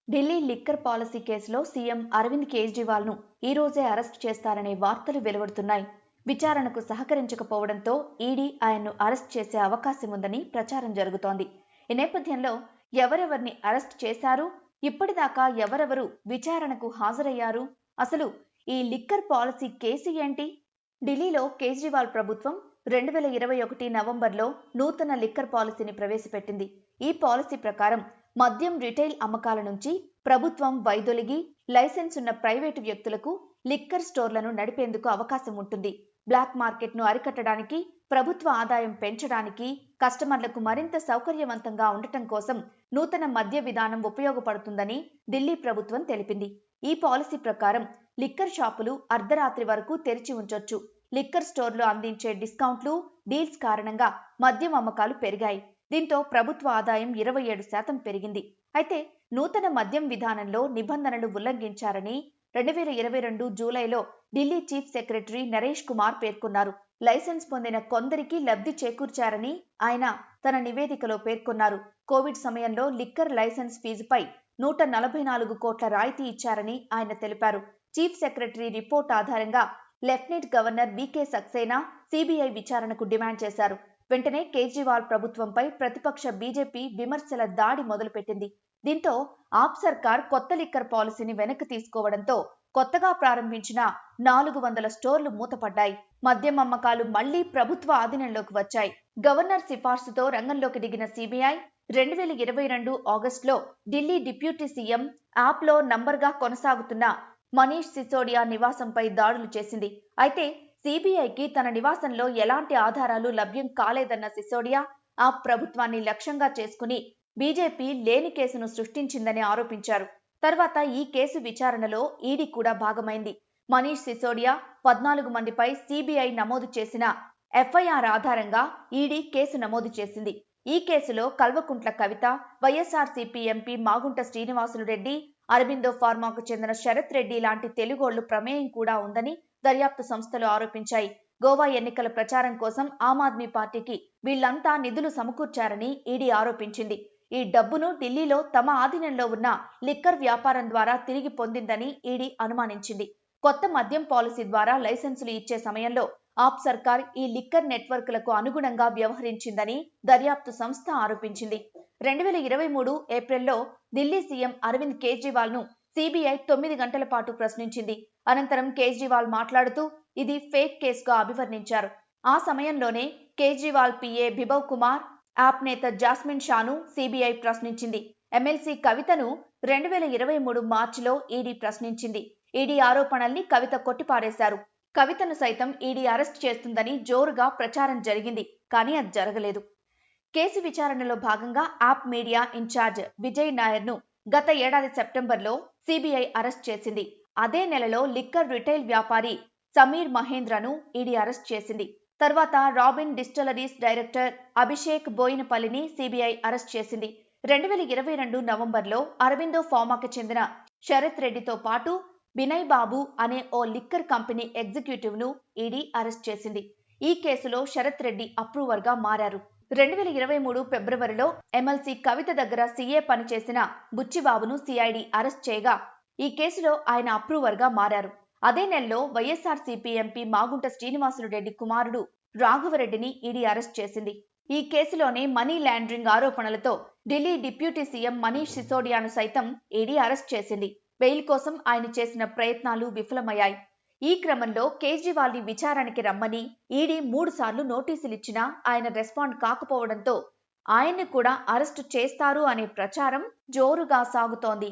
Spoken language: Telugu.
ఢిల్లీ లిక్కర్ పాలసీ కేసులో సీఎం అరవింద్ కేజ్రీవాల్ను ఈ రోజే అరెస్ట్ చేస్తారనే వార్తలు వెలువడుతున్నాయి. విచారణకు సహకరించకపోవడంతో ఈడీ ఆయన్ను అరెస్ట్ చేసే అవకాశం ఉందని ప్రచారం జరుగుతోంది. ఈ నేపథ్యంలో ఎవరెవరిని అరెస్ట్ చేశారు, ఇప్పటిదాకా ఎవరెవరు విచారణకు హాజరయ్యారు, అసలు ఈ లిక్కర్ పాలసీ కేసు ఏంటి? ఢిల్లీలో కేజ్రీవాల్ ప్రభుత్వం 2021 నవంబర్లో నూతన లిక్కర్ పాలసీని ప్రవేశపెట్టింది. ఈ పాలసీ ప్రకారం మద్యం రిటైల్ అమ్మకాల నుంచి ప్రభుత్వం వైదొలిగి లైసెన్స్ ఉన్న ప్రైవేటు వ్యక్తులకు లిక్కర్ స్టోర్లను నడిపేందుకు అవకాశం ఉంటుంది. బ్లాక్ మార్కెట్ను అరికట్టడానికి, ప్రభుత్వ ఆదాయం పెంచడానికి, కస్టమర్లకు మరింత సౌకర్యవంతంగా ఉండటం కోసం నూతన మద్య విధానం ఉపయోగపడుతుందని ఢిల్లీ ప్రభుత్వం తెలిపింది. ఈ పాలసీ ప్రకారం లిక్కర్ షాపులు అర్ధరాత్రి వరకు తెరిచి ఉంచొచ్చు. లిక్కర్ స్టోర్లు అందించే డిస్కౌంట్లు, డీల్స్ కారణంగా మద్యం అమ్మకాలు పెరిగాయి. దీంతో ప్రభుత్వ ఆదాయం 27% పెరిగింది. అయితే నూతన మద్యం విధానంలో నిబంధనలు ఉల్లంఘించారని 2022 జూలైలో ఢిల్లీ చీఫ్ సెక్రటరీ నరేష్ కుమార్ పేర్కొన్నారు. లైసెన్స్ పొందిన కొందరికి లబ్ధి చేకూర్చారని ఆయన తన నివేదికలో పేర్కొన్నారు. కోవిడ్ సమయంలో లిక్కర్ లైసెన్స్ ఫీజుపై 144 కోట్ల రాయితీ ఇచ్చారని ఆయన తెలిపారు. చీఫ్ సెక్రటరీ రిపోర్ట్ ఆధారంగా lieutenant governor VK Saxena CBI విచారణకు డిమాండ్ చేశారు. వెంటనే కేజ్రీవాల్ ప్రభుత్వంపై ప్రతిపక్ష బీజేపీ విమర్శల దాడి మొదలుపెట్టింది. దీంతో ఆప్ సర్కార్ కొత్త లిక్కర్ పాలసీని వెనక్కి తీసుకోవడంతో కొత్తగా ప్రారంభించిన 400 స్టోర్లు మూతపడ్డాయి. మద్యం అమ్మకాలు మళ్లీ ప్రభుత్వ ఆధీనంలోకి వచ్చాయి. గవర్నర్ సిఫార్సుతో రంగంలోకి దిగిన సిబిఐ 2022 ఆగస్టులో ఢిల్లీ డిప్యూటీ సీఎం యాప్లో నంబర్గా కొనసాగుతున్న మనీష్ సిసోడియా నివాసంపై దాడులు చేసింది. అయితే సిబిఐకి తన నివాసంలో ఎలాంటి ఆధారాలు లభ్యం కాలేదన్న సిసోడియా ఆ ప్రభుత్వాన్ని లక్ష్యంగా చేసుకుని బీజేపీ లేని కేసును సృష్టించిందని ఆరోపించారు. తర్వాత ఈ కేసు విచారణలో ఈడీ కూడా భాగమైంది. మనీష్ సిసోడియా 14 మందిపై సిబిఐ నమోదు చేసిన ఎఫ్ఐఆర్ ఆధారంగా ఈడీ కేసు నమోదు చేసింది. ఈ కేసులో కల్వకుంట్ల కవిత, వైఎస్ఆర్సీపీ ఎంపీ మాగుంట శ్రీనివాసులు రెడ్డి, అరబిందో ఫార్మాకు చెందిన శరత్ రెడ్డి లాంటి తెలుగోళ్లు ప్రమేయం కూడా ఉందని దర్యాప్తు సంస్థలు ఆరోపించాయి. గోవా ఎన్నికల ప్రచారం కోసం ఆమ్ ఆద్మీ పార్టీకి వీళ్లంతా నిధులు సమకూర్చారని ఈడీ ఆరోపించింది. ఈ డబ్బును ఢిల్లీలో తమ ఆధీనంలో ఉన్న లిక్కర్ వ్యాపారం ద్వారా తిరిగి పొందిందని ఈడీ అనుమానించింది. కొత్త మద్యం పాలసీ ద్వారా లైసెన్సులు ఇచ్చే సమయంలో ఆప్ సర్కార్ ఈ లిక్కర్ నెట్వర్క్లకు అనుగుణంగా వ్యవహరించిందని దర్యాప్తు సంస్థ ఆరోపించింది. 2023 ఏప్రిల్లో ఢిల్లీ సీఎం అరవింద్ కేజ్రీవాల్ ను సిబిఐ 9 గంటల పాటు ప్రశ్నించింది. అనంతరం కేజ్రీవాల్ మాట్లాడుతూ ఇది ఫేక్ కేసుగా అభివర్ణించారు. ఆ సమయంలోనే కేజ్రీవాల్ పిఏ బిభవ్ కుమార్, యాప్ నేత జాస్మిన్ షాను సిబిఐ ప్రశ్నించింది. ఎమ్మెల్సీ కవితను 2023 మార్చిలో ఈడీ ప్రశ్నించింది. ఈడీ ఆరోపణల్ని కవిత కొట్టిపారేశారు. కవితను సైతం ఈడీ అరెస్ట్ చేస్తుందని జోరుగా ప్రచారం జరిగింది. కానీ అది జరగలేదు. కేసు విచారణలో భాగంగా యాప్ మీడియా ఇన్ఛార్జ్ విజయ్ నాయర్ను గత ఏడాది సెప్టెంబర్లో సిబిఐ అరెస్ట్ చేసింది. అదే నెలలో లిక్కర్ రిటైల్ వ్యాపారి సమీర్ మహేంద్రను ఈడీ అరెస్ట్ చేసింది. తర్వాత రాబిన్ డిస్టిలరీస్ డైరెక్టర్ అభిషేక్ బోయినపల్లిని సిబిఐ అరెస్ట్ చేసింది. 2022 నవంబర్లో అరబిందో ఫార్మాకు చెందిన శరత్ రెడ్డితో పాటు బినయ్ బాబు అనే ఓ లిక్కర్ కంపెనీ ఎగ్జిక్యూటివ్ ను ఈడీ అరెస్ట్ చేసింది. ఈ కేసులో శరత్ రెడ్డి అప్రూవర్గా మారారు. 2023 ఫిబ్రవరిలో ఎమ్మెల్సీ కవిత దగ్గర సీఏ పనిచేసిన బుచ్చిబాబును సిఐడి అరెస్ట్ చేయగా ఈ కేసులో ఆయన అప్రూవర్గా మారారు. అదే నెలలో వైఎస్ఆర్సీపీ ఎంపీ మాగుంట శ్రీనివాసులు రెడ్డి కుమారుడు రాఘవరెడ్డిని ఈడీ అరెస్ట్ చేసింది. ఈ కేసులోనే మనీ లాండరింగ్ ఆరోపణలతో ఢిల్లీ డిప్యూటీ సీఎం మనీష్ సిసోడియాను సైతం ఈడీ అరెస్ట్ చేసింది. బెయిల్ కోసం ఆయన చేసిన ప్రయత్నాలు విఫలమయ్యాయి. ఈ క్రమంలో కేజ్రీవాల్ని విచారణకి రమ్మని ఈడీ 3 సార్లు నోటీసులిచ్చినా ఆయన రెస్పాండ్ కాకపోవడంతో ఆయన్ని కూడా అరెస్టు చేస్తారు అనే ప్రచారం జోరుగా సాగుతోంది.